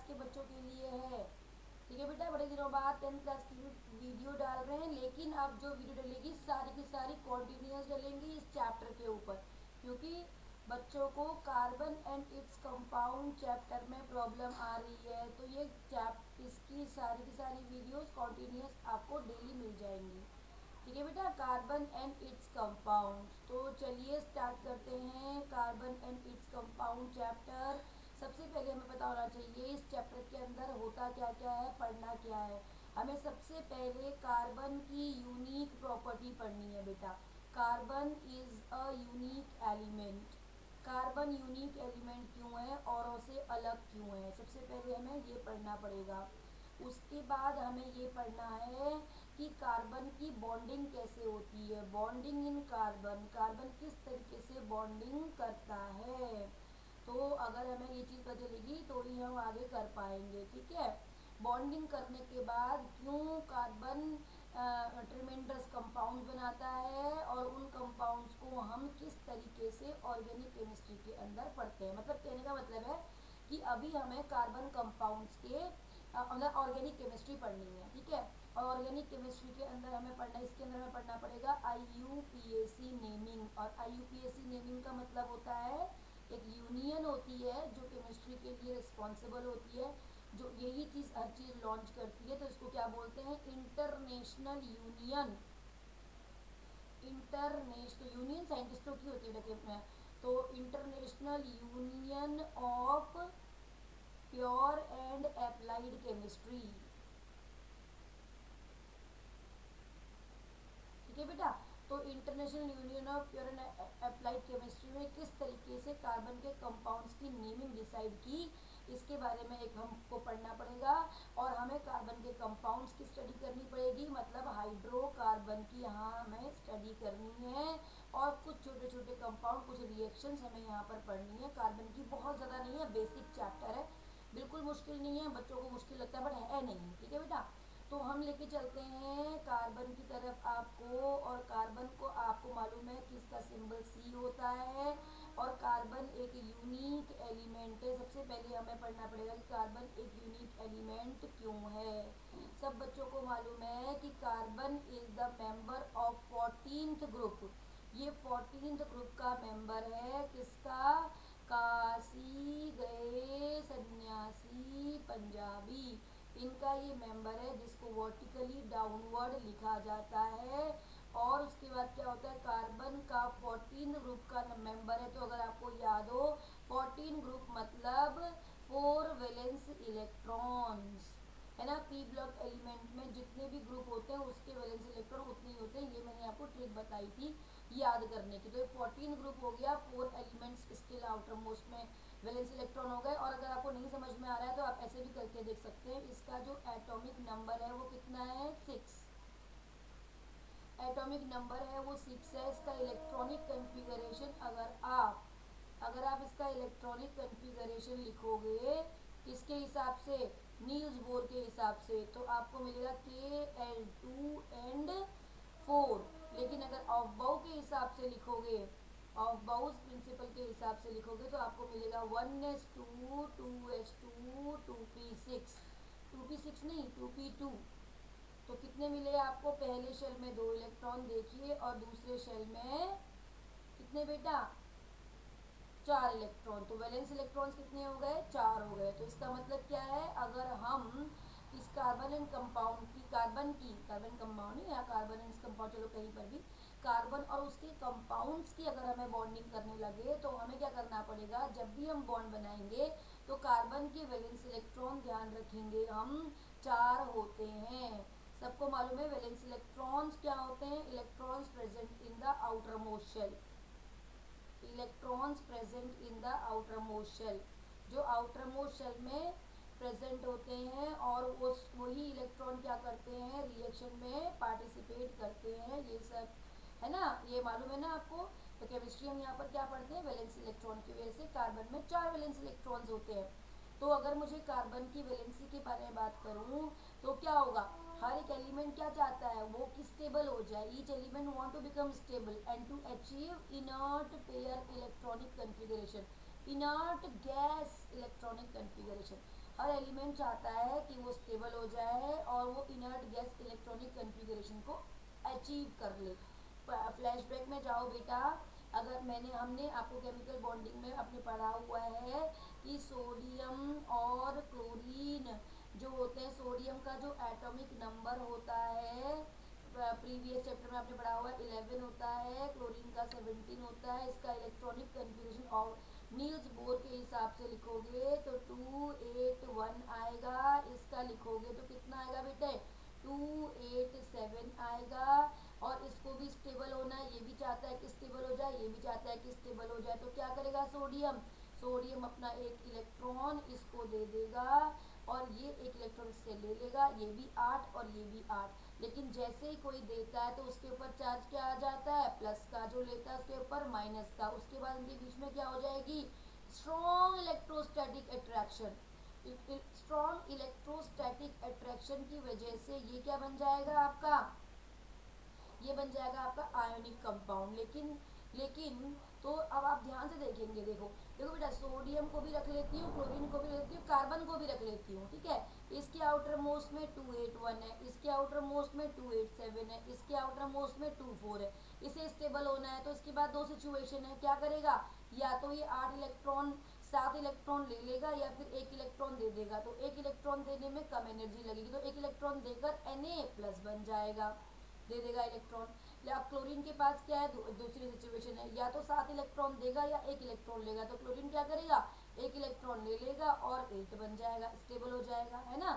के बच्चों के लिए है। ठीक है बेटा, बड़े दिनों बाद 10th क्लास की वीडियो डाल रहे हैं, लेकिन अब जो वीडियो डलेगी सारी की सारी कॉन्टिन्यूस डलेंगी इस चैप्टर के ऊपर, क्योंकि बच्चों को carbon and its compound chapter में प्रॉब्लम आ रही है। तो ये इसकी सारी की सारी वीडियोस कॉन्टिन्यूस आपको डेली मिल जाएंगी। ठीक है बेटा, कार्बन एंड इट्स कंपाउंड। तो चलिए स्टार्ट करते हैं carbon and its compound chapter. सबसे पहले हमें पता होना चाहिए इस चैप्टर के अंदर होता क्या क्या है, पढ़ना क्या है। हमें सबसे पहले कार्बन की यूनिक प्रॉपर्टी पढ़नी है बेटा। Carbon is a unique element. Carbon unique element क्यों है, औरों से अलग क्यों है, सबसे पहले हमें ये पढ़ना पड़ेगा। उसके बाद हमें ये पढ़ना है कि कार्बन की बॉन्डिंग कैसे होती है, बॉन्डिंग इन कार्बन, कार्बन किस तरीके से बॉन्डिंग करता है। तो अगर हमें ये चीज़ पता चलेगी तो ही हम आगे कर पाएंगे। ठीक है, बॉन्डिंग करने के बाद क्यों कार्बन ट्रिमेंडस कंपाउंड बनाता है, और उन कंपाउंड्स को हम किस तरीके से ऑर्गेनिक केमिस्ट्री के अंदर पढ़ते हैं। मतलब कहने का मतलब है कि अभी हमें कार्बन कंपाउंड्स के अंदर ऑर्गेनिक केमिस्ट्री पढ़नी है। ठीक है, और ऑर्गेनिक केमिस्ट्री के अंदर हमें पढ़ना, इसके अंदर हमें पढ़ना पड़ेगा IUPAC नेमिंग। और IUPAC नेमिंग का मतलब होता है एक यूनियन होती है जो केमिस्ट्री के लिए रिस्पॉन्सिबल होती है, जो यही चीज़ हर चीज़ लॉन्च करती है। तो इसको क्या बोलते हैं, इंटरनेशनल यूनियन। इंटरनेशनल यूनियन साइंटिस्टों की होती है, तो international union of pure and applied chemistry. ठीक है बेटा, तो international union of pure and applied chemistry में किस तरीके से कार्बन के कंपाउंड्स की नेमिंग डिसाइड की, इसके बारे में एक हमको पढ़ना पड़ेगा। और हमें कार्बन के कंपाउंड्स की स्टडी करनी पड़ेगी, मतलब हाइड्रोकार्बन की यहाँ हमें स्टडी करनी है। और कुछ छोटे छोटे कंपाउंड, कुछ रिएक्शंस हमें यहाँ पर पढ़नी है। कार्बन की बहुत ज़्यादा नहीं है, बेसिक चैप्टर है, बिल्कुल मुश्किल नहीं है, बच्चों को मुश्किल लगता है बट है नहीं। ठीक है बेटा, तो हम लेके चलते हैं कार्बन की तरफ आपको। और कार्बन को आपको मालूम है कि इसका सिंबल C होता है, और कार्बन एक यूनिक एलिमेंट है। सबसे पहले हमें पढ़ना पड़ेगा कि कार्बन एक यूनिक एलिमेंट क्यों है। सब बच्चों को मालूम है कि carbon is the member of 14th group. ये 14th ग्रुप का मेंबर है, किसका, काशी गए सन्यासी पंजाबी, इनका ये मेंबर है, जिसको वर्टिकली डाउनवर्ड लिखा जाता है। और उसके बाद क्या होता है, कार्बन का 14 ग्रुप का मेंबर है। तो अगर आपको याद हो 14 ग्रुप मतलब 4 वैलेंस इलेक्ट्रॉन्स, है ना। पी ब्लॉक एलिमेंट में जितने भी ग्रुप होते हैं उसके वैलेंस इलेक्ट्रॉन उतने ही होते हैं, ये मैंने आपको ट्रिक बताई थी याद करने की। तो ये 14 ग्रुप हो गया, 4 एलिमेंट्स स्टिल आउटर मोस्ट में वैलेंस इलेक्ट्रॉन हो गए। और अगर आपको नहीं समझ में आ रहा है तो आप ऐसे भी करके देख सकते हैं, इसका जो एटॉमिक नंबर है वो कितना है, 6। एटॉमिक नंबर है वो 6 है। इसका इलेक्ट्रॉनिक कन्फिगरेशन अगर आप इसका इलेक्ट्रॉनिक कन्फिगरेशन लिखोगे किसके हिसाब से, नील्स बोर के हिसाब से, तो आपको मिलेगा Kl2 and 4। लेकिन अगर ऑफ-बाउ के हिसाब से लिखोगे, ऑफ-बाउस प्रिंसिपल के हिसाब से लिखोगे तो आपको मिलेगा 1s2 2s2 2p6, 2p6 नहीं 2p2। तो कितने मिले आपको, पहले शेल में 2 इलेक्ट्रॉन देखिए, और दूसरे शेल में कितने बेटा, 4 इलेक्ट्रॉन। तो वैलेंस इलेक्ट्रॉन्स कितने हो गए, 4 हो गए। तो इसका मतलब क्या है, अगर हम इस कार्बन एंड कंपाउंड की, कार्बन कंपाउंड नहीं, या कार्बन एंड कंपाउंड, चलो कहीं पर भी, कार्बन और उसके कंपाउंड्स की अगर हमें बॉन्डिंग करने लगे तो हमें क्या करना पड़ेगा, जब भी हम बॉन्ड बनाएंगे तो कार्बन के वैलेंस इलेक्ट्रॉन ध्यान रखेंगे हम 4 होते हैं। सबको मालूम है वैलेंस इलेक्ट्रॉन्स क्या होते हैं, electrons present in the outermost shell, electrons present in the outermost shell, जो आउटर मोस्ट शेल में प्रेजेंट होते हैं। और वही इलेक्ट्रॉन क्या करते हैं, रिएक्शन में पार्टिसिपेट करते हैं, ये सब है ना, ये मालूम है ना आपको। तो केमिस्ट्री हम यहाँ पर क्या पढ़ते हैं, वैलेंस इलेक्ट्रॉन की वजह से कार्बन में 4 वैलेंस इलेक्ट्रॉन्स होते हैं। तो अगर मुझे कार्बन की वैलेंसी के बारे में बात करूँ तो क्या होगा, हर एक एलिमेंट क्या चाहता है, वो कि स्टेबल हो जाए। Each element want to become stable and to achieve inert pair electronic configuration, inert gas electronic configuration. हर एलिमेंट चाहता है कि वो स्टेबल हो जाए और वो इनर्ट गैस इलेक्ट्रॉनिक कन्फिगरेशन को अचीव कर ले। फ्लैशबैक में जाओ बेटा, अगर हमने आपको केमिकल बॉन्डिंग में अपने पढ़ा हुआ है कि सोडियम और क्लोरीन जो होते हैं, सोडियम का जो एटॉमिक नंबर होता है प्रीवियस चैप्टर में आपने पढ़ा हुआ है 11 होता है, क्लोरीन का 17 होता है। इसका इलेक्ट्रॉनिक कन्फिगरेशन और नील्स बोर के हिसाब से लिखोगे तो 281 आएगा। इसका लिखोगे तो कितना आएगा बेटे, 287 आएगा। और इसको भी स्टेबल होना है, ये भी चाहता है कि स्टेबल हो जाए, ये भी चाहता है कि स्टेबल हो जाए। तो क्या करेगा सोडियम, सोडियम अपना एक इलेक्ट्रॉन इसको दे देगा और ये एक इलेक्ट्रॉन इससे ले लेगा, ये भी 8 और ये भी 8। लेकिन जैसे ही कोई देता है तो उसके ऊपर चार्ज क्या आ जाता है, प्लस का, जो लेता है उसके ऊपर माइनस का। उसके बाद इनके बीच में क्या हो जाएगी, strong electrostatic attraction. Strong electrostatic attraction की वजह से ये क्या बन जाएगा आपका, ये बन जाएगा आपका आयोनिक कंपाउंड। लेकिन लेकिन तो अब आप ध्यान से देखेंगे, देखो देखो बेटा, सोडियम को भी रख लेती हूँ, क्लोरीन को भी रख लेती हूँ, कार्बन को भी रख लेती हूँ, ठीक है। इसके आउटर मोस्ट में 281 है, इसके आउटर मोस्ट में 287 है, इसके आउटर मोस्ट में 24 है। इसे स्टेबल होना है तो इसके बाद दो सिचुएशन है, क्या करेगा, या तो ये 8 इलेक्ट्रॉन 7 इलेक्ट्रॉन ले लेगा या फिर एक इलेक्ट्रॉन दे देगा। तो एक इलेक्ट्रॉन देने में कम एनर्जी लगेगी तो एक इलेक्ट्रॉन देकर Na+ बन जाएगा, दे देगा इलेक्ट्रॉन। या क्लोरीन के पास क्या है, दूसरी सिचुएशन है, या तो 7 इलेक्ट्रॉन देगा या एक इलेक्ट्रॉन लेगा। तो क्लोरीन क्या करेगा, एक इलेक्ट्रॉन ले लेगा और 8 बन जाएगा, स्टेबल हो जाएगा, है ना।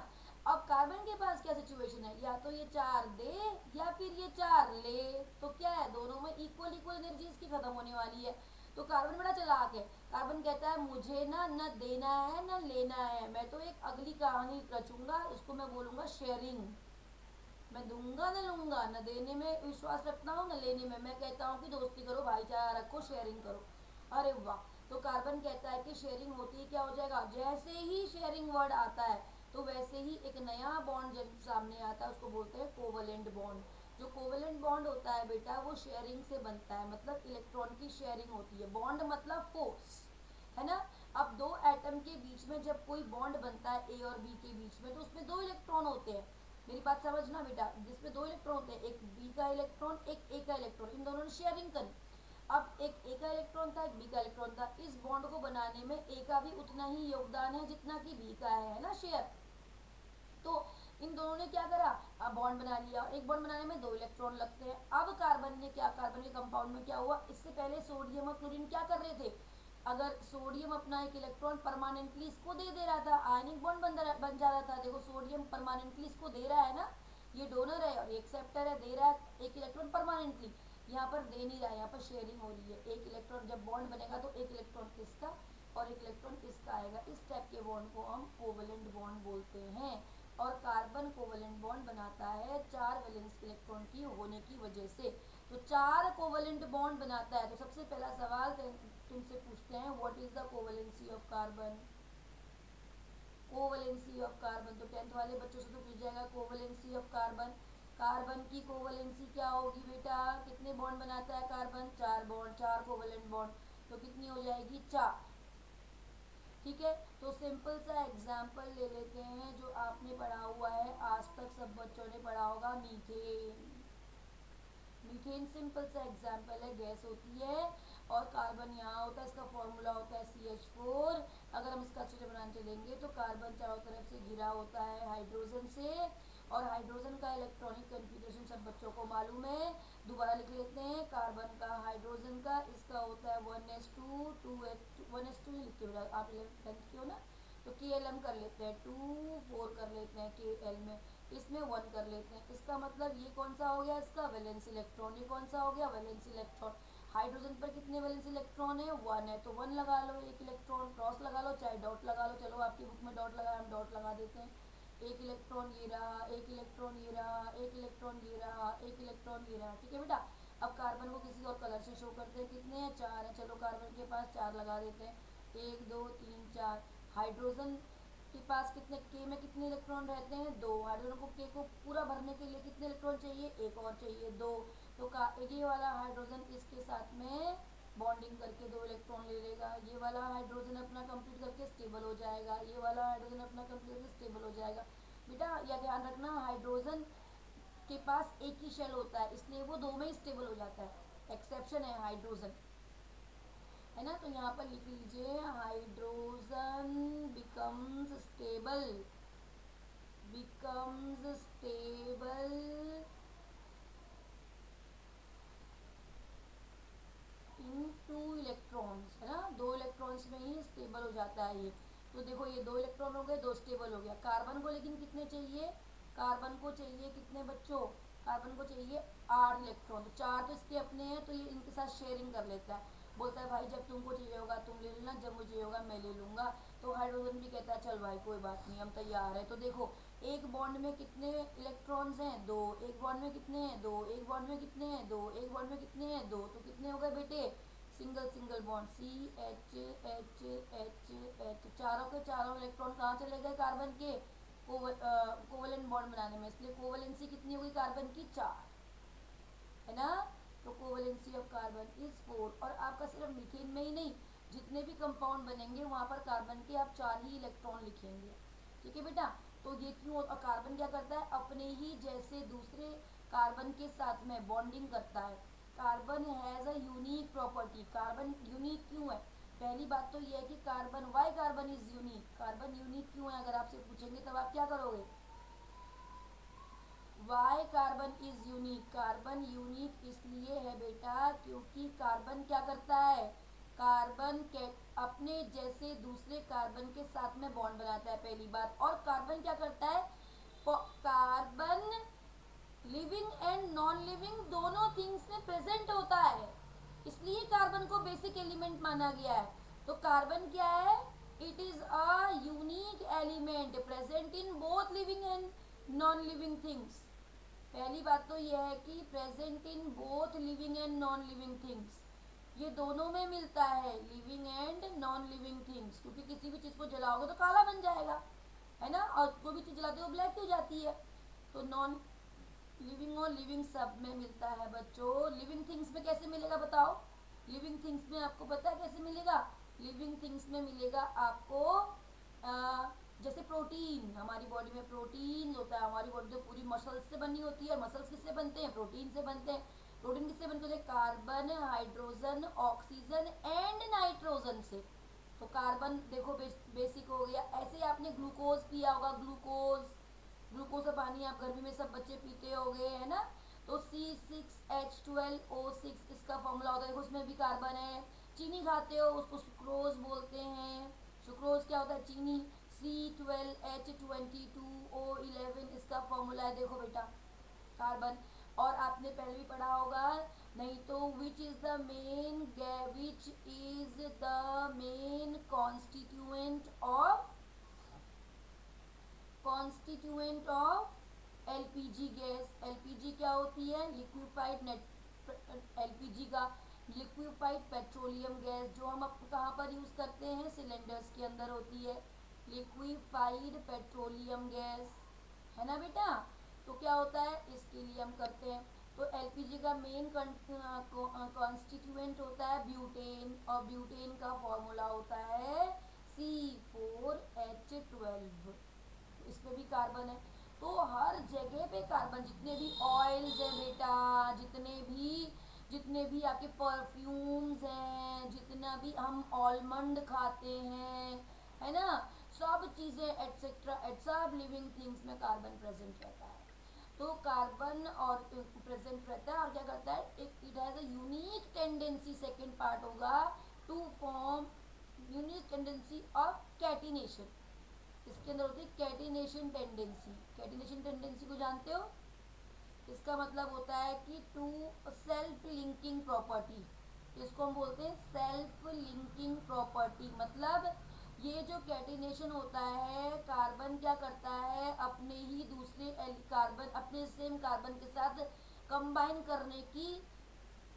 अब कार्बन के पास क्या सिचुएशन है, या तो ये 4 दे या फिर ये 4 ले। तो क्या है, दोनों में इक्वल इक्वल एनर्जी इसकी खत्म होने वाली है। तो कार्बन बड़ा चालाक है, कार्बन कहता है मुझे ना न देना है न लेना है, मैं तो एक अगली कहानी रचूंगा, उसको मैं बोलूंगा शेयरिंग। मैं दूंगा न लूंगा, न देने में विश्वास रखता हूँ न लेने में। मैं कहता हूँ कि दोस्ती करो, भाईचारा रखो, शेयरिंग करो। अरे वाह। तो कार्बन कहता है कि शेयरिंग होती है, क्या हो जाएगा, जैसे ही शेयरिंग वर्ड आता है तो वैसे ही एक नया बॉन्ड सामने आता है, उसको बोलते हैं कोवलेंट बॉन्ड। जो कोवलेंट बॉन्ड होता है बेटा वो शेयरिंग से बनता है, मतलब इलेक्ट्रॉन की शेयरिंग होती है। बॉन्ड मतलब फोर्स, है ना। अब दो एटम के बीच में जब कोई बॉन्ड बनता है ए और बी के बीच में तो उसमें 2 इलेक्ट्रॉन होते हैं। मेरी बात समझना बेटा, जिसमें 2 इलेक्ट्रॉन होते हैं, एक बी का इलेक्ट्रॉन एक ए का इलेक्ट्रॉन, इन दोनों ने शेयरिंग करी। अब एक ए का इलेक्ट्रॉन था, एक बी का इलेक्ट्रॉन था। इस बॉन्ड को बनाने में ए का भी उतना ही योगदान है जितना कि बी का है ना, शेयर। तो इन दोनों ने क्या करा, अब बॉन्ड बना लिया। एक बॉन्ड बनाने में 2 इलेक्ट्रॉन लगते हैं। अब कार्बन ने क्या, कार्बन के कंपाउंड में क्या हुआ, इससे पहले सोडियम और क्लोरीन क्या कर रहे थे, अगर सोडियम अपना एक इलेक्ट्रॉन परमानेंटली इसको दे रहा था, आयनिक बॉन्ड बन जा रहा था। देखो सोडियम परमानेंटली इसको दे रहा है ना, ये डोनर है और एक्सेप्टर है, दे रहा है एक इलेक्ट्रॉन परमानेंटली। यहाँ पर दे नहीं रहा है, यहाँ पर शेयरिंग हो रही है। एक इलेक्ट्रॉन जब बॉन्ड बनेगा तो एक इलेक्ट्रॉन इसका और एक इलेक्ट्रॉन इसका आएगा। इस टाइप के बॉन्ड को हम कोवलेंट बॉन्ड बोलते हैं। और कार्बन कोवलेंट बॉन्ड बनाता है 4 वैलेंस इलेक्ट्रॉन की होने की वजह से। तो 4 कोवलेंट बॉन्ड बनाता है। तो सबसे पहला सवाल तुमसे पूछते हैं, what is the covalency of carbon. Covalency of carbon तो 10th वाले बच्चों से तो पूछ जाएगा, कोवलेंसी ऑफ कार्बन। कार्बन की कोवलेंसी क्या होगी बेटा, कितने बॉन्ड बनाता है कार्बन, 4 बॉन्ड, 4 कोवलेंट बॉन्ड। तो कितनी हो जाएगी, 4। ठीक है। तो सिंपल सा एग्जाम्पल ले लेते हैं जो आपने पढ़ा हुआ है, आज तक सब बच्चों ने पढ़ा होगा, मीथेन। मीथेन सिंपल सा एग्जाम्पल है, गैस होती है और कार्बन यहाँ होता है, इसका फॉर्मूला होता है CH4। अगर हम इसका अच्छे से बनाने चलेंगे तो कार्बन चारों तरफ से घिरा होता है हाइड्रोजन से, और हाइड्रोजन का इलेक्ट्रॉनिक कन्फिग्रेशन सब बच्चों को मालूम है। दोबारा लिख लेते हैं, कार्बन का, हाइड्रोजन का, इसका होता है 1s2 1s2 ही लिखते हो आप, 11th के हो ना, तो KLM कर लेते हैं, 2 4 कर लेते हैं KL में, इसमें 1 कर लेते हैं। इसका मतलब ये कौन सा हो गया, इसका वैलेंस इलेक्ट्रॉन। ये कौन सा हो गया, वैलेंस इलेक्ट्रॉन। हाइड्रोजन पर कितने वैलेंस इलेक्ट्रॉन है, 1 है, तो 1 लगा लो, एक इलेक्ट्रॉन, क्रॉस लगा लो चाहे डॉट लगा लो। चलो आपकी बुक में डॉट लगा, हम डॉट लगा देते हैं। एक इलेक्ट्रॉन ये रहा, एक इलेक्ट्रॉन ये रहा, एक इलेक्ट्रॉन ये रहा, एक इलेक्ट्रॉन ये रहा। ठीक है बेटा। अब कार्बन को किसी और कलर से शो करते हैं, कितने हैं, 4 है। चलो कार्बन के पास 4 लगा देते हैं, 1 2 3 4। हाइड्रोजन के पास कितने, के में कितने इलेक्ट्रॉन रहते हैं, 2। हाइड्रोजन को, के को पूरा भरने के लिए कितने इलेक्ट्रॉन चाहिए, एक और चाहिए, 2। तो ये वाला हाइड्रोजन इसके साथ में बॉन्डिंग करके 2 इलेक्ट्रॉन ले लेगा, ये वाला हाइड्रोजन अपना कंप्लीट करके स्टेबल हो जाएगा, ये वाला हाइड्रोजन अपना कंप्लीट करके स्टेबल हो जाएगा। बेटा यह ध्यान रखना, हाइड्रोजन के पास एक ही शेल होता है, इसलिए वो 2 में ही स्टेबल हो जाता है, एक्सेप्शन है हाइड्रोजन, है ना। तो यहाँ पर लिख लीजिए हाइड्रोजन becomes stable इन 2 इलेक्ट्रॉन्स, है ना, 2 इलेक्ट्रॉन्स में ही स्टेबल हो जाता है ये। तो देखो ये 2 इलेक्ट्रॉन हो गए, 2 स्टेबल हो गया। कार्बन को लेकिन कितने चाहिए, कार्बन को चाहिए कितने बच्चों, कार्बन को चाहिए 8 इलेक्ट्रॉन। तो 4 तो इसके अपने हैं, तो ये इनके साथ शेयरिंग कर लेता है, बोलता है भाई जब तुमको चाहिए होगा तुम ले लेना, जब मुझे होगा मैं ले लूँगा। तो हाइड्रोजन भी कहता है चल भाई कोई बात नहीं, हम तैयार है। तो देखो एक बॉन्ड में कितने इलेक्ट्रॉन्स हैं, 2, एक बॉन्ड में कितने हैं, 2, एक बॉन्ड में कितने हैं, 2, एक बॉन्ड में कितने हैं, 2, तो कितने हो गए बेटे, सिंगल सिंगल बॉन्ड, CH, चारों के चारों इलेक्ट्रॉन कहाँ चले गए कार्बन के, कोवलेंट बॉन्ड बनाने में, इसलिए कोवलेंसी कितनी होगी कार्बन की, 4, है ना। तो कोवलेंसी ऑफ कार्बन इज 4। और आपका सिर्फ मीथेन में ही नहीं, जितने भी कंपाउंड बनेंगे वहाँ पर कार्बन के आप 4 ही इलेक्ट्रॉन लिखेंगे, ठीक है बेटा। तो ये क्यों, और कार्बन क्या करता है, अपने ही जैसे दूसरे कार्बन के साथ में बॉन्डिंग करता है। Carbon has a unique property, carbon unique क्यों है, पहली बात तो ये है कि carbon, why carbon is unique, carbon unique क्यों है, अगर आपसे पूछेंगे तब आप क्या करोगे, why carbon is unique, carbon unique इसलिए है बेटा क्योंकि कार्बन क्या करता है, कार्बन के अपने जैसे दूसरे कार्बन के साथ में बॉन्ड बनाता है, पहली बात। और कार्बन क्या करता है, carbon living and non living दोनों थिंग्स में प्रेजेंट होता है, इसलिए कार्बन को बेसिक एलिमेंट माना गया है। तो कार्बन क्या है, it is a unique element present in both living and non living things. पहली बात तो यह है कि present in both living and non living things, ये दोनों में मिलता है, living and non living things, क्योंकि किसी भी चीज़ को जलाओगे तो काला बन जाएगा, है ना, और कोई भी चीज़ जलाते हो ब्लैक हो जाती है। तो नॉन लिविंग और लिविंग सब में मिलता है बच्चों। लिविंग थिंग्स में कैसे मिलेगा बताओ, लिविंग थिंग्स में आपको पता है कैसे मिलेगा, लिविंग थिंग्स में मिलेगा आपको जैसे प्रोटीन, हमारी बॉडी में प्रोटीन होता है, हमारी बॉडी तो पूरी मसल्स से बनी होती है, मसल्स किससे बनते हैं, प्रोटीन से बनते हैं। प्रोटीन किससे बनते हैं, carbon, hydrogen, oxygen and nitrogen से। तो कार्बन देखो बेसिक हो गया। ऐसे ही आपने ग्लूकोज पिया होगा, ग्लूकोज का पानी आप गर्मी में सब बच्चे पीते होंगे, है ना। तो C6H12O6 इसका फॉर्मूला होता है, देखो उसमें भी कार्बन है। चीनी खाते हो उसको सुक्रोज बोलते हैं, सुक्रोज क्या होता है, चीनी। C12H22O11 इसका फॉर्मूला है, देखो बेटा कार्बन। और आपने पहले भी पढ़ा होगा, नहीं तो which is the main constituent of LPG gas. LPG क्या होती है, लिक्विफाइड एलपीजी का लिक्विफाइड पेट्रोलियम गैस, जो हम कहाँ पर यूज़ करते हैं, सिलेंडर्स के अंदर होती है लिक्विफाइड पेट्रोलियम गैस, है ना बेटा। तो क्या होता है, इसके लिए हम करते हैं। तो एलपीजी का मेन कॉन्स्टिट्यूएंट होता है ब्यूटेन, और ब्यूटेन का फॉर्मूला होता है C4H12। इसमें भी कार्बन है। तो हर जगह पे कार्बन, जितने भी ऑयल्स हैं बेटा, जितने भी आपके परफ्यूम्स हैं, जितना भी हम ऑलमंड खाते हैं, है ना, सब चीज़ें एटसेट्रा सब लिविंग थिंग्स में कार्बन प्रेजेंट रहता है। तो कार्बन और प्रेजेंट रहता है, और क्या करता है, it has a unique tendency, second part होगा, to form unique tendency of catenation. इसके अंदर होती है कैटिनेशन टेंडेंसी। कैटिनेशन टेंडेंसी को जानते हो, इसका मतलब होता है कि टू सेल्फ लिंकिंग प्रॉपर्टी, इसको हम बोलते हैं सेल्फ लिंकिंग प्रॉपर्टी। मतलब ये जो कैटिनेशन होता है, कार्बन क्या करता है, अपने ही दूसरे कार्बन, अपने सेम कार्बन के साथ कंबाइन करने की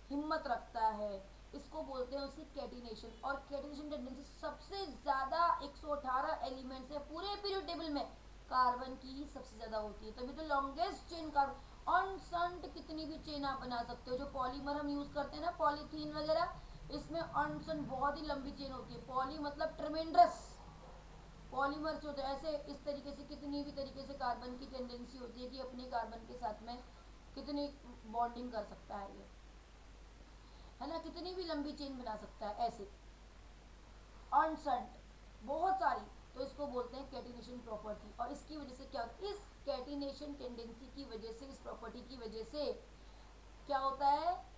हिम्मत रखता है, इसको बोलते हैं उसकी कैटिनेशन। और कैटिनेशन टेंडेंसी सबसे ज़्यादा 118 एलिमेंट्स है पूरे पीरियड टेबल में, कार्बन की ही सबसे ज़्यादा होती है, तभी तो लॉन्गेस्ट चेन कार्बन। अनसंट कितनी भी चेन आप बना सकते हो, जो पॉलीमर हम यूज़ करते हैं ना, पॉलीथीन वगैरह, इसमें अनसन बहुत ही लंबी चेन होती है। पॉली मतलब ट्रेमेंडस। पॉलीमर जो होते हैं ऐसे इस तरीके से कितनी भी तरीके से कार्बन की टेंडेंसी होती है कि अपने कार्बन के साथ में कितनी बॉन्डिंग कर सकता है ये, है ना, कितनी भी लंबी चेन बना सकता है ऐसे अनसंट बहुत सारी। तो इसको बोलते हैं कैटिनेशन प्रॉपर्टी। और इसकी वजह से क्या होता है, इस कैटिनेशन टेंडेंसी की वजह से, इस प्रॉपर्टी की वजह से क्या होता है,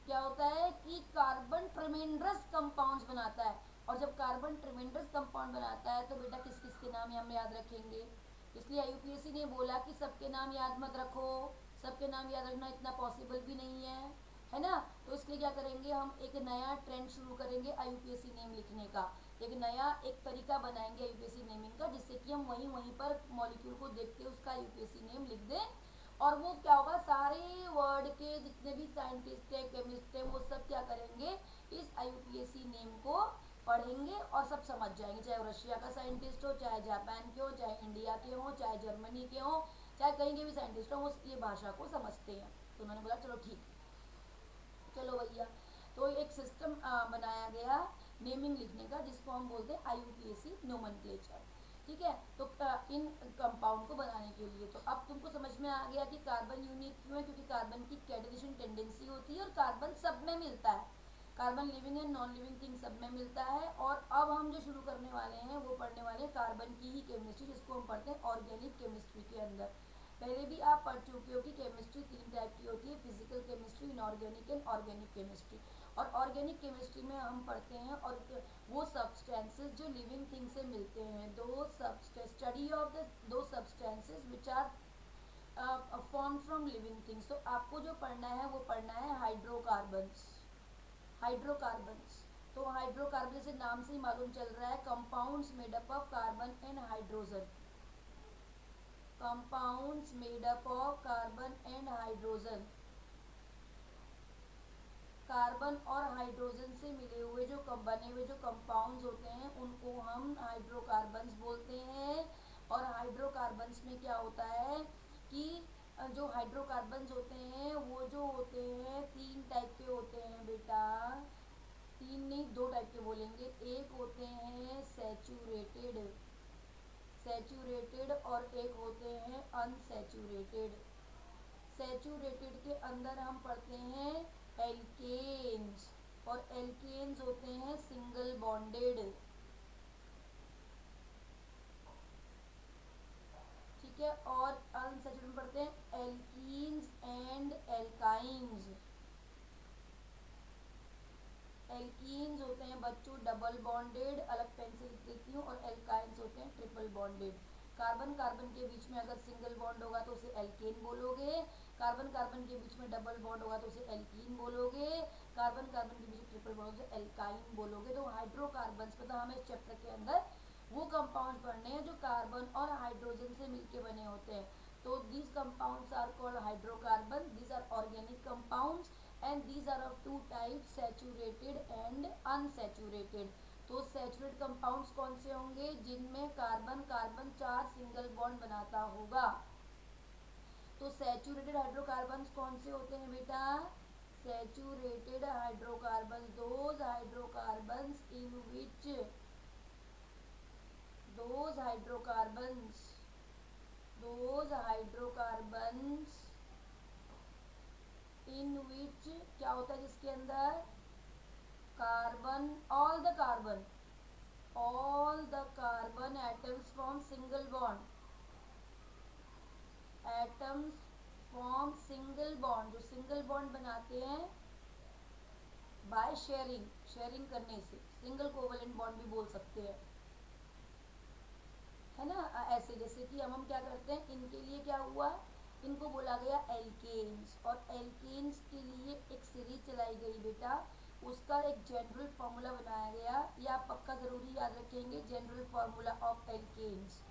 क्या होता है कि कार्बन ट्रिमेंड्रस कंपाउंड्स बनाता है। और जब कार्बन ट्रिमेंड्रस कंपाउंड बनाता है तो बेटा किस किस के नाम हम याद रखेंगे। इसलिए यूपीएससी ने बोला कि सबके नाम याद मत रखो, सबके नाम याद रखना इतना पॉसिबल भी नहीं है ना। तो इसलिए क्या करेंगे, हम एक नया ट्रेंड शुरू करेंगे आईयूपीएससी नेम लिखने का। एक नया एक तरीका बनाएंगे आईयूपीएससी नेमिंग का, जिससे कि हम वहीं पर मॉलिक्यूल को देखते उसका आईयूपीएससी नेम लिख दें। और वो क्या होगा, सारे वर्ल्ड के जितने भी साइंटिस्ट है, केमिस्ट है, वो सब क्या करेंगे, इस आईयूपीएससी नेम को पढ़ेंगे और सब समझ जाएंगे। चाहे वो रशिया का साइंटिस्ट हो, चाहे जापान के हो, चाहे इंडिया के हो, चाहे जर्मनी के हो, चाहे कहीं के भी साइंटिस्ट हो, वो ये भाषा को समझते हैं। तो उन्होंने बोला चलो ठीक, चलो भैया। तो एक सिस्टम बनाया गया नेमिंग लिखने का, जिसको हम बोलते हैं आईयूपीएससी नोमेनक्लेचर। ठीक है। तो इन कंपाउंड को बनाने के लिए तो अब तुमको समझ में आ गया कि कार्बन यूनिक क्यों है, क्योंकि कार्बन की कैटिनेशन टेंडेंसी होती है और कार्बन सब में मिलता है। Carbon living and non living thing सब में मिलता है। और अब हम जो शुरू करने वाले हैं वो पढ़ने वाले हैं कार्बन की ही केमिस्ट्री, जिसको हम पढ़ते हैं ऑर्गेनिक केमिस्ट्री के अंदर। पहले भी आप पढ़ चुके हो कि केमिस्ट्री 3 टाइप की होती है, physical chemistry, inorganic and organic chemistry. और ऑर्गेनिक केमिस्ट्री में हम पढ़ते हैं और वो सब्सटेंसेस जो लिविंग थिंग से मिलते हैं, study of the those substances which are form from living things. तो आपको जो पढ़ना है वो पढ़ना है हाइड्रोकार्बन्स। हाइड्रोकार्बन्स तो हाइड्रोकार्बन जैसे नाम से ही मालूम चल रहा है, compounds made up of carbon and hydrogen. Compounds made up of carbon and hydrogen. Carbon और हाइड्रोजन से मिले हुए जो बने हुए जो कंपाउंड्स होते हैं उनको हम हाइड्रोकार्बन्स बोलते हैं। और हाइड्रोकार्बन्स में क्या होता है कि जो हाइड्रोकार्बन्स होते हैं वो जो होते हैं 3 टाइप के होते हैं बेटा। 3 नहीं 2 टाइप के बोलेंगे। एक होते हैं सैचुरेटेड, सैचुरेटेड और एक होते हैं अनसैचुरेटेड। सैचुरेटेड के अंदर हम पढ़ते हैं एल्केन्स, और एल्केन्स होते हैं सिंगल बॉन्डेड। ठीक है। और अनसैचुरेटेड में पढ़ते हैं एल्कीन्स एंड एल्काइन्स। एल्कीन्स होते हैं बच्चों डबल बॉन्डेड, अलग पेन से लिख देती हूँ, और एल्काइन्स होते हैं ट्रिपल बॉन्डेड। कार्बन कार्बन के बीच में अगर सिंगल बॉन्ड होगा तो उसे एल्केन बोलोगे, कार्बन कार्बन के बीच में डबल बॉन्ड होगा तो उसे एल्कीन बोलोगे, कार्बन कार्बन के बीच में ट्रिपल बॉन्ड उसे एल्काइन बोलोगे। तो हाइड्रोकार्बन्स मतलब हमें इस चैप्टर के अंदर वो कंपाउंड्स पढ़ने हैं जो कार्बन और हाइड्रोजन से मिलके बने होते हैं। तो these compounds are called hydrocarbon, these are organic compounds and these are of 2 types, saturated and unsaturated. तो सैचुरेटेड कंपाउंड्स कौन से होंगे, जिनमें कार्बन कार्बन 4 सिंगल बॉन्ड बनाता होगा। तो सैचुरेटेड हाइड्रोकार्बन्स कौन से होते हैं बेटा, saturated hydrocarbons those hydrocarbons in which those hydrocarbons in which क्या होता है, जिसके अंदर carbon all the carbon atoms form single bond, atoms form single bond, जो सिंगल बॉन्ड बनाते हैं बाय शेयरिंग करने से, सिंगल कोवेलेंट बॉन्ड भी बोल सकते हैं, है ना। ऐसे जैसे कि हम क्या करते हैं, इनके लिए क्या हुआ, इनको बोला गया एल्केन्स, और एल्केन्स के लिए एक सीरीज चलाई गई बेटा, उसका एक जनरल फार्मूला बनाया गया। ये आप पक्का ज़रूरी याद रखेंगे, general formula of alkanes.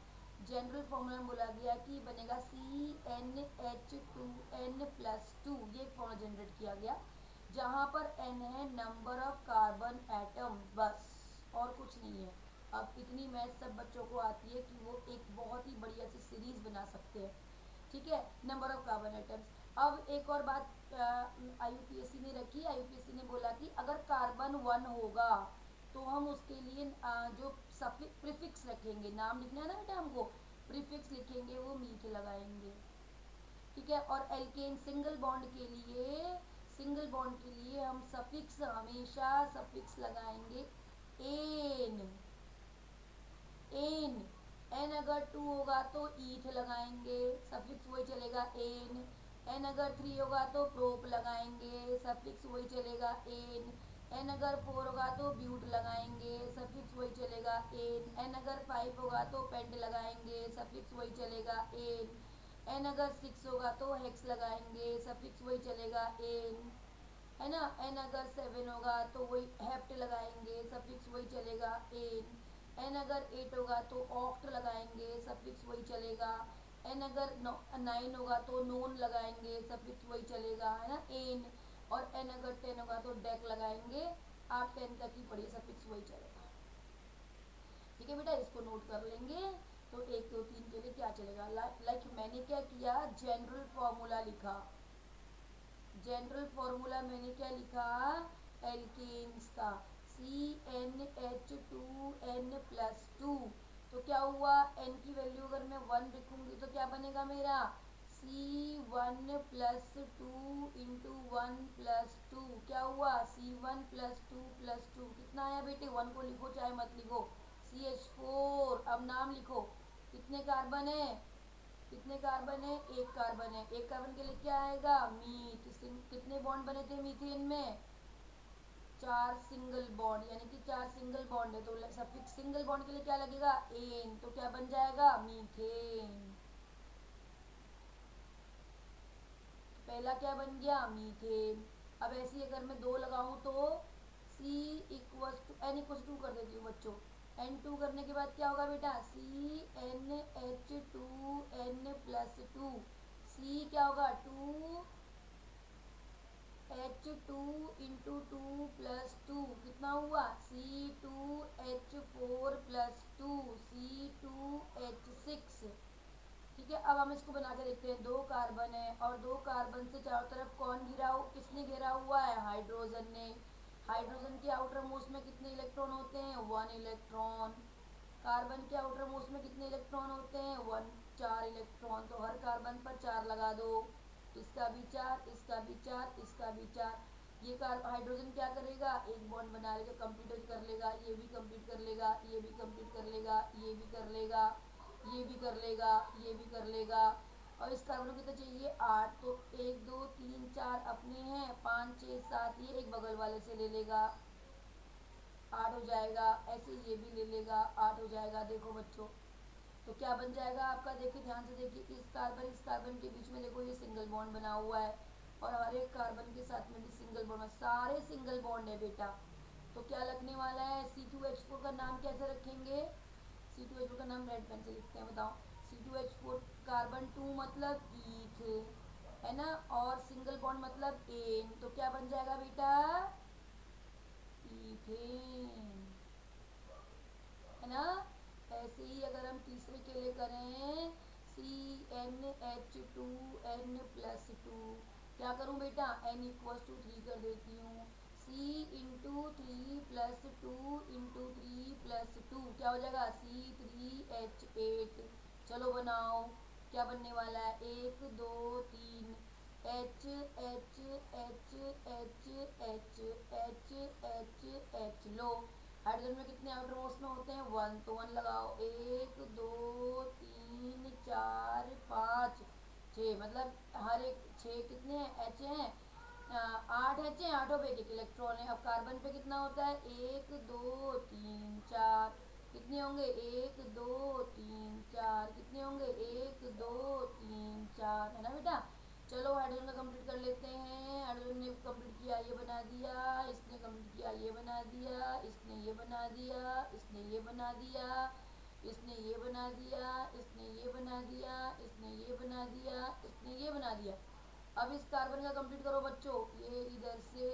General formula में बोला गया कि बनेगा CnH2n+2, ये एक फार्मूला जनरेट किया गया, जहाँ पर n है नंबर ऑफ कार्बन एटम, बस और कुछ नहीं है। अब इतनी मैथ सब बच्चों को आती है कि वो एक बहुत ही बढ़िया सी सीरीज बना सकते हैं। ठीक है, नंबर ऑफ कार्बन एटम्स। अब एक और बात IUPAC ने रखी। IUPAC ने बोला कि अगर कार्बन 1 होगा तो हम उसके लिए जो प्रीफिक्स रखेंगे, नाम लिखना है ना बेटा हमको, प्रीफिक्स लिखेंगे, वो मीठ लगाएंगे। ठीक है। और एल्केन सिंगल बॉन्ड के लिए, सिंगल बॉन्ड के लिए हम सफिक्स, हमेशा सफिक्स लगाएंगे एन। एन एन अगर 2 होगा तो ईथ लगाएंगे, सफिक्स वही चलेगा एन। एन अगर 3 होगा तो प्रोप लगाएंगे, सफिक्स वही चलेगा एन। एन अगर 4 होगा तो ब्यूट लगाएंगे, सफिक्स वही चलेगा एन। एन अगर 5 होगा तो पेंट लगाएंगे, सफिक्स वही चलेगा एन। एन अगर 6 होगा तो हेक्स लगाएंगे, सफिक्स वही चलेगा एन, है ना। एन अगर 7 होगा तो वही हेप्ट लगाएंगे, सफिक्स वही चलेगा एन। एन अगर 8 होगा तो ऑक्ट लगाएंगे, सफिक्स वही चलेगा। एन अगर 9 होगा तो नोन लगाएंगे, सफिक्स वही चलेगा, है ना, एन। और एन अगर 10 होगा तो डेक लगाएंगे। 8 10 तक ही पढ़िए, सफिक्स वही चलेगा। ठीक है बेटा, इसको नोट कर लेंगे। तो 1 2 3 के लिए क्या चलेगा, लाइक मैंने क्या किया, जनरल फॉर्मूला लिखा। जनरल फॉर्मूला मैंने क्या लिखा, एल्केन्स का, CnH2n+2। तो क्या हुआ, n की वैल्यू अगर मैं 1 लिखूंगी तो क्या बनेगा मेरा, C1+2 इंटू 1+2। क्या हुआ, C1+2+2 कितना आया बेटे, 1 को लिखो चाहे मत लिखो, CH4। अब नाम लिखो, कितने कार्बन है, कितने कार्बन है, एक कार्बन है। एक कार्बन के लिए क्या आएगा, मीथ। कितने बॉन्ड बने थे मीथेन में, 4 सिंगल बॉन्ड, यानी कि 4 सिंगल बॉन्ड है, तो सफिक्स सिंगल बॉन्ड के लिए क्या लगेगा, एन। तो क्या बन जाएगा, मीथेन। पहला क्या बन गया, मीथेन। अब ऐसे ही अगर मैं 2 लगाऊं तो n=2 कर देती हूँ बच्चों। n2 करने के बाद क्या होगा बेटा, CnH2n+2। C क्या होगा, 2H2 इंटू 2+2 कितना हुआ, C2H4+2, C2H6। ठीक है। अब हम इसको बना के देखते हैं। 2 कार्बन है और 2 कार्बन से चारों तरफ कौन घिरा, किसने घेरा हुआ है, हाइड्रोजन ने। हाइड्रोजन के आउटर मोस्ट में कितने इलेक्ट्रॉन होते हैं, 1 इलेक्ट्रॉन। कार्बन के आउटर मोस्ट में कितने इलेक्ट्रॉन होते हैं, 1, 4 इलेक्ट्रॉन। तो हर कार्बन पर 4 लगा दो, इसका भी 4, इसका भी 4, इसका भी 4। ये हाइड्रोजन क्या करेगा, एक बॉन्ड बना लेगा, कंप्लीट कर लेगा, ये भी कंप्लीट कर लेगा, ये भी कंप्लीट कर लेगा, ये भी कर लेगा, ये भी कर लेगा, ये भी कर लेगा। और इस कार्बन को कितना चाहिए, 8। तो 1 2 3 4 अपने हैं, 5 6 7 ये एक बगल वाले से ले लेगा, 8 हो जाएगा। ऐसे ये भी ले लेगा, 8 हो जाएगा। देखो बच्चों, तो क्या बन जाएगा आपका, देखिए ध्यान से देखिए, इस कार्बन के बीच में देखो ये सिंगल बॉन्ड बना हुआ है, और हर एक कार्बन के साथ में भी सिंगल बॉन्ड, सारे सिंगल बॉन्ड है बेटा। तो क्या लगने वाला है, C2H4 का नाम कैसे रखेंगे, C2H4 का नाम रेड पेन से लिखते हैं, बताओ। C2H4 कार्बन 2 मतलब ईथ, है ना, और सिंगल बॉन्ड मतलब एन। तो क्या बन जाएगा बेटा, ईथेन, है ना। ऐसे ही अगर हम तीसरे के लिए करें, CnH2n+2, क्या करूं बेटा, n=3 कर देती हूँ। C × 3+2 × 3+2 क्या हो जाएगा, C3H8। चलो बनाओ, क्या बनने वाला है, 1 2 3 H H H H H H H H। लो, हाइड्रोजन में कितने आउटर मोस्ट में होते हैं, 1। तो 1 लगाओ, 1 2 3 4 5 6, मतलब हर एक 6 कितने हैं, एच हैं, 8 एच हैं, 8 पे एक इलेक्ट्रॉन है। अब कार्बन पे कितना होता है, 1 2 3 4, कितने होंगे, 1 2 3 4, कितने होंगे, 1 2 3 4, है ना बेटा। चलो हाइड्रोजन का कंप्लीट कर लेते हैं। हाइड्रोजन ने कंप्लीट किया, ये बना दिया, इसने कंप्लीट किया, ये बना दिया, इसने ये बना दिया, इसने ये बना दिया, इसने ये बना दिया, इसने ये बना दिया, इसने ये बना दिया, इसने ये बना दिया। अब इस कार्बन का कंप्लीट करो बच्चों। ये इधर से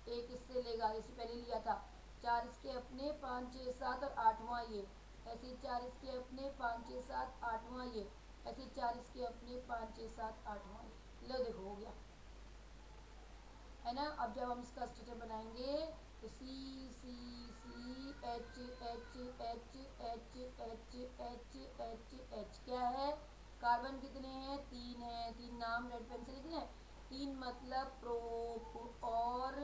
एक इससे लेगा, जैसे पहले लिया था, 4 इसके अपने, 5 6 7 और 8वां ये। ऐसे 4 इसके अपने, 5 6 7 8वां ये। ऐसे 4 इसके अपने, 5 6 7 8वां ये। लो देखो हो गया है ना। अब जब हम इसका स्ट्रक्चर बनाएंगे तो C C C H H H H H H H H क्या है, कार्बन कितने हैं, 3 है, 3 नाम रेड पेन से लिख लें। 3 मतलब प्रोप और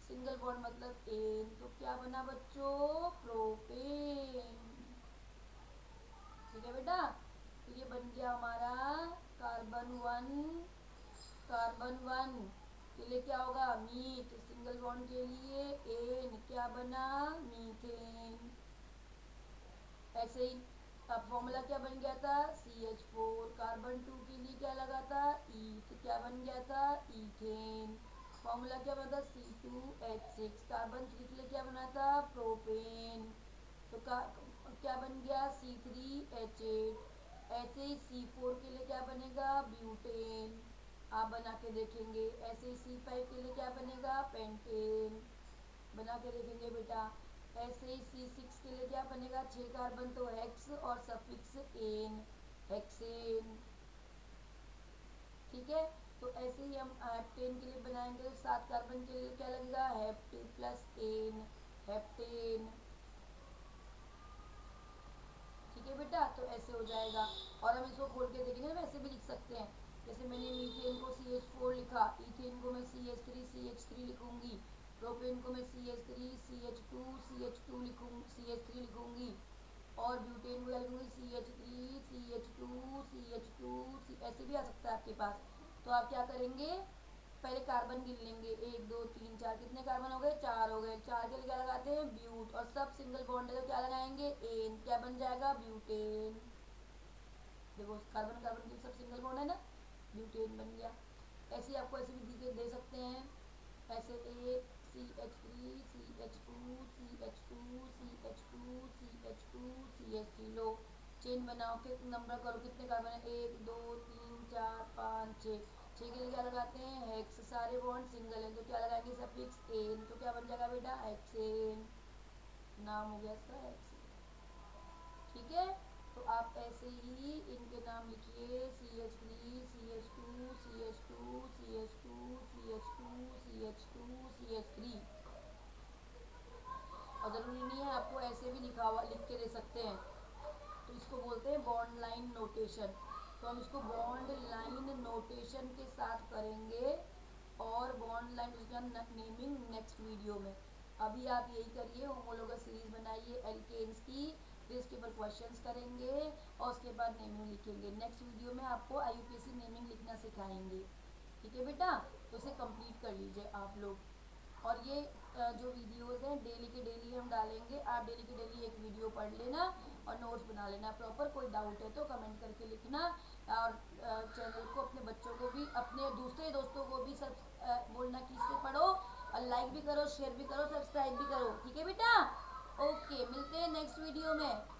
सिंगल बॉन्ड मतलब एन, तो क्या बना बच्चों, प्रोपेन। ठीक है बेटा, तो ये बन गया हमारा कार्बन 1, कार्बन 1 के लिए क्या होगा, मीथ, सिंगल बॉन्ड के लिए एन, क्या बना, मीथेन। ऐसे ही अब फॉर्मूला क्या बन गया था, CH4, कार्बन 2 के लिए क्या लगा था, ईथ, क्या बन गया था, ईथेन। फॉर्मूला क्या बना था, C2H6, कार्बन 3 के लिए क्या बना था, प्रोपेन, तो क्या बन गया, C3H8। ऐसे ही C4 के लिए क्या बनेगा, ब्यूटेन, आप बना के देखेंगे। ऐसे ही C5 के लिए क्या बनेगा, पेंटेन, बना के देखेंगे बेटा। ऐसे ही C6 के लिए क्या बनेगा, 6 कार्बन तो हेक्स और सफिक्स एन, हेक्सेन। ठीक है, तो ऐसे ही हम हेप्टेन के लिए बनाएंगे तो 7 कार्बन के लिए क्या लगेगा, हेप्ट प्लस एन, हेप्टेन। ठीक है बेटा, तो ऐसे हो जाएगा। और हम इसको खोल के देखेंगे ना, वैसे भी लिख सकते हैं। जैसे मैंने मीथेन को CH4 लिखा, इथेन को मैं CH3 लिखूंगी, प्रोपेन को मैं CH3 CH2 लिखूंगी, और ब्यूटेन को क्या लिखूंगी, CH3 ऐसे भी आ सकता है आपके पास। तो आप क्या करेंगे, पहले कार्बन गिन लेंगे, 1 2 3 4, कितने कार्बन हो गए, 4 हो गए। 4 के लिए क्या लगाते हैं, ब्यूट, और सब सिंगल बॉन्ड है तो क्या लगाएंगे, एन, क्या बन जाएगा, ब्यूटेन। देखो कार्बन कार्बन के सब सिंगल बॉन्ड है ना, ब्यूटेन बन गया। ऐसे ही आपको ऐसे भी दे सकते हैं, ऐसे CH3 CH2 लो चेन बनाओ, कितने नंबर करो, कितने कार्बन है, 1 2 3 4 5 6। 6 के लिए क्या लगाते हैं, हेक्स, सारे बॉन्ड सिंगल है तो क्या लगाएंगे, सफिक्स एन, तो क्या बन जाएगा बेटा, हेक्सेन, नाम हो गया इसका हेक्सेन। ठीक है, तो आप ऐसे ही इनके नाम लिखिए, CH3 CH2 CH2 CH2 CH2 CH2 CH3। और ज़रूरी नहीं है आपको ऐसे भी लिखा हुआ लिख के दे सकते हैं, तो इसको बोलते हैं बॉन्ड लाइन नोटेशन। तो हम इसको बॉन्ड लाइन नोटेशन के साथ करेंगे, और बॉन्ड लाइन उसका नेमिंग नेक्स्ट वीडियो में। अभी आप यही करिए, होमोलोगस सीरीज बनाइए एल्केन्स की, फिर इसके ऊपर क्वेश्चंस करेंगे और उसके बाद नेमिंग लिखेंगे। नेक्स्ट वीडियो में आपको IUPAC नेमिंग लिखना सिखाएंगे। ठीक है बेटा, तो इसे कंप्लीट कर लीजिए आप लोग। और ये जो वीडियोस हैं डेली के डेली हम डालेंगे, आप डेली के डेली एक वीडियो पढ़ लेना और नोट्स बना लेना प्रॉपर। कोई डाउट है तो कमेंट करके लिखना, और चैनल को अपने बच्चों को भी, अपने दूसरे दोस्तों को भी सब बोलना कि इससे पढ़ो, और लाइक भी करो, शेयर भी करो, सब्सक्राइब भी करो। ठीक है बेटा, ओके, मिलते हैं नेक्स्ट वीडियो में।